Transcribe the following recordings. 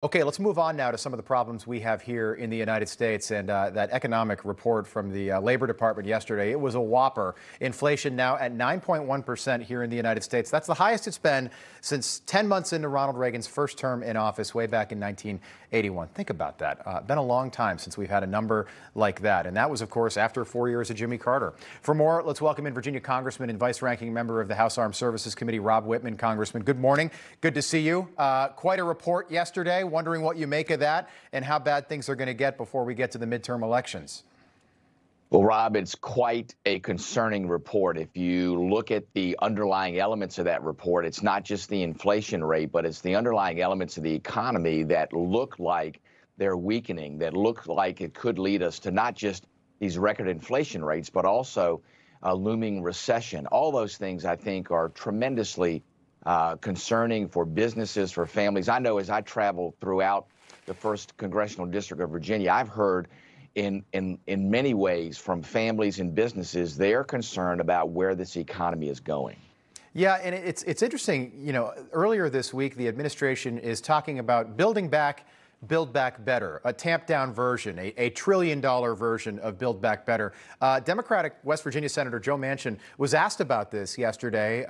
Okay, let's move on now to some of the problems we have here in the United States and that economic report from the Labor Department yesterday. It was a whopper. Inflation now at 9.1% here in the United States. That's the highest it's been since 10 months into Ronald Reagan's first term in office way back in 1981. Think about that. Been a long time since we've had a number like that. And that was, of course, after 4 years of Jimmy Carter. For more, let's welcome in Virginia Congressman and Vice Ranking Member of the House Armed Services Committee, Rob Wittman. Congressman, good morning. Good to see you. Quite a report yesterday. Wondering what you make of that and how bad things are going to get before we get to the midterm elections. Well, Rob, it's quite a concerning report. If you look at the underlying elements of that report, it's not just the inflation rate, but it's the underlying elements of the economy that look like they're weakening, that look like it could lead us to not just these record inflation rates, but also a looming recession. All those things, I think, are tremendously concerning for businesses, for families. I know as I travel throughout the 1st Congressional District of Virginia, I've heard in many ways from families and businesses, they're concerned about where this economy is going. Yeah, and it's interesting, you know, earlier this week, the administration is talking about building back, Build Back Better, a tamped-down version, a $1 trillion version of Build Back Better. Democratic West Virginia Senator Joe Manchin was asked about this yesterday,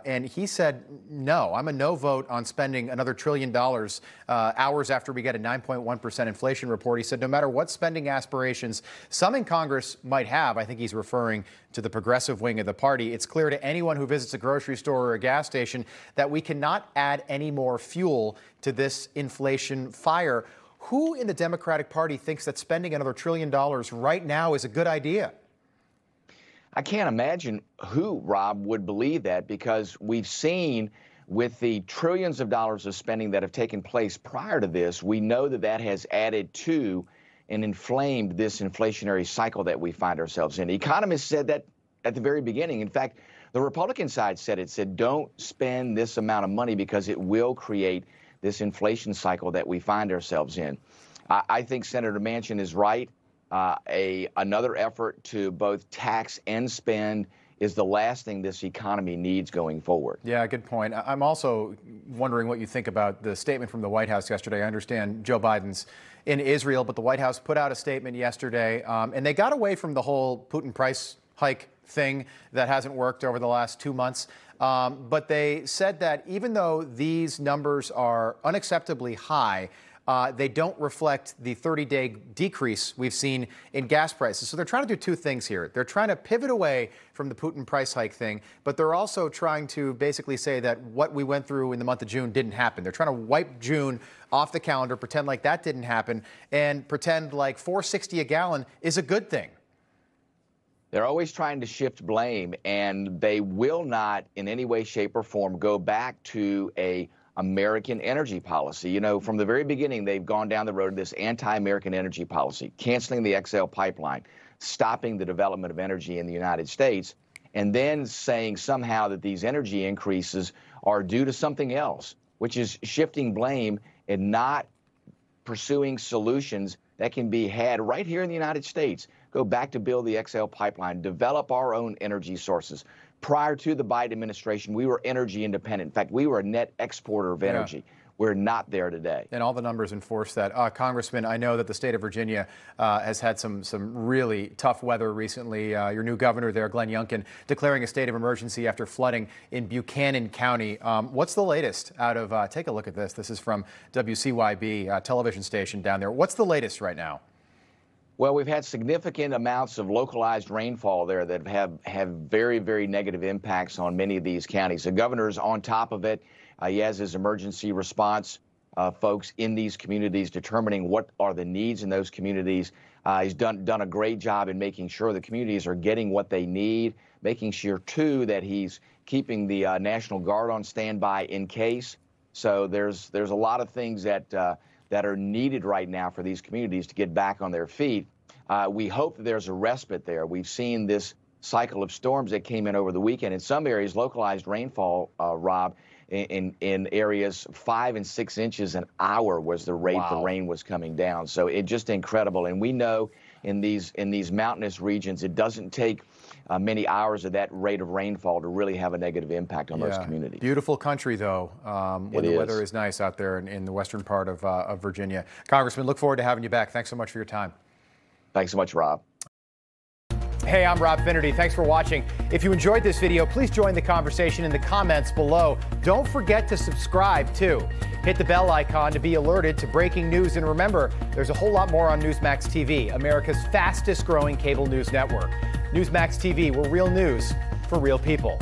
and he said, no, I'm a no vote on spending another $1 trillion hours after we get a 9.1% inflation report. He said no matter what spending aspirations some in Congress might have, I think he's referring to the progressive wing of the party, it's clear to anyone who visits a grocery store or a gas station that we cannot add any more fuel to this inflation fire. Who in the Democratic Party thinks that spending another $1 trillion right now is a good idea? I can't imagine who, Rob, would believe that, because we've seen with the trillions of dollars of spending that have taken place prior to this, we know that that has added to and inflamed this inflationary cycle that we find ourselves in. Economists said that at the very beginning. In fact, the Republican side said it, said don't spend this amount of money because it will create this inflation cycle that we find ourselves in. I think Senator Manchin is right. Another effort to both tax and spend is the last thing this economy needs going forward. Yeah, good point. I'm also wondering what you think about the statement from the White House yesterday. I understand Joe Biden's in Israel, but the White House put out a statement yesterday, and they got away from the whole Putin price hike thing that hasn't worked over the last 2 months. But they said that even though these numbers are unacceptably high, they don't reflect the 30-day decrease we've seen in gas prices. So they're trying to do two things here. They're trying to pivot away from the Putin price hike thing, but they're also trying to basically say that what we went through in the month of June didn't happen. They're trying to wipe June off the calendar, pretend like that didn't happen, and pretend like $4.60 a gallon is a good thing. They're always trying to shift blame, and they will not in any way, shape, or form go back to a American energy policy. You know, from the very beginning, they've gone down the road of this anti-American energy policy, canceling the XL pipeline, stopping the development of energy in the United States, and then saying somehow that these energy increases are due to something else, which is shifting blame and not pursuing solutions that can be had right here in the United States. Go back to build the XL pipeline, develop our own energy sources. Prior to the Biden administration, we were energy independent. In fact, we were a net exporter of energy. Yeah. We're not there today. And all the numbers enforce that. Congressman, I know that the state of Virginia has had some really tough weather recently. Your new governor there, Glenn Youngkin, declaring a state of emergency after flooding in Buchanan County. What's the latest out of, take a look at this. This is from WCYB television station down there. What's the latest right now? Well, we've had significant amounts of localized rainfall there that have very, very negative impacts on many of these counties. The governor's on top of it. He has his emergency response folks in these communities determining what are the needs in those communities. He's done a great job in making sure the communities are getting what they need, making sure, too, that he's keeping the National Guard on standby in case. So there's a lot of things that are needed right now for these communities to get back on their feet. We hope that there's a respite there. We've seen this cycle of storms that came in over the weekend. In some areas, localized rainfall, Rob, in areas 5 and 6 inches an hour was the rate the rain was coming down. So it's just incredible. And we know in these mountainous regions, it doesn't take many hours of that rate of rainfall to really have a negative impact on those communities. Beautiful country, though, when the weather is nice out there in the western part of Virginia. Congressman, look forward to having you back. Thanks so much for your time. Thanks so much, Rob. Hey, I'm Rob Finnerty. Thanks for watching. If you enjoyed this video, please join the conversation in the comments below. Don't forget to subscribe, too. Hit the bell icon to be alerted to breaking news. And remember, there's a whole lot more on Newsmax TV, America's fastest growing cable news network. Newsmax TV, we're real news for real people.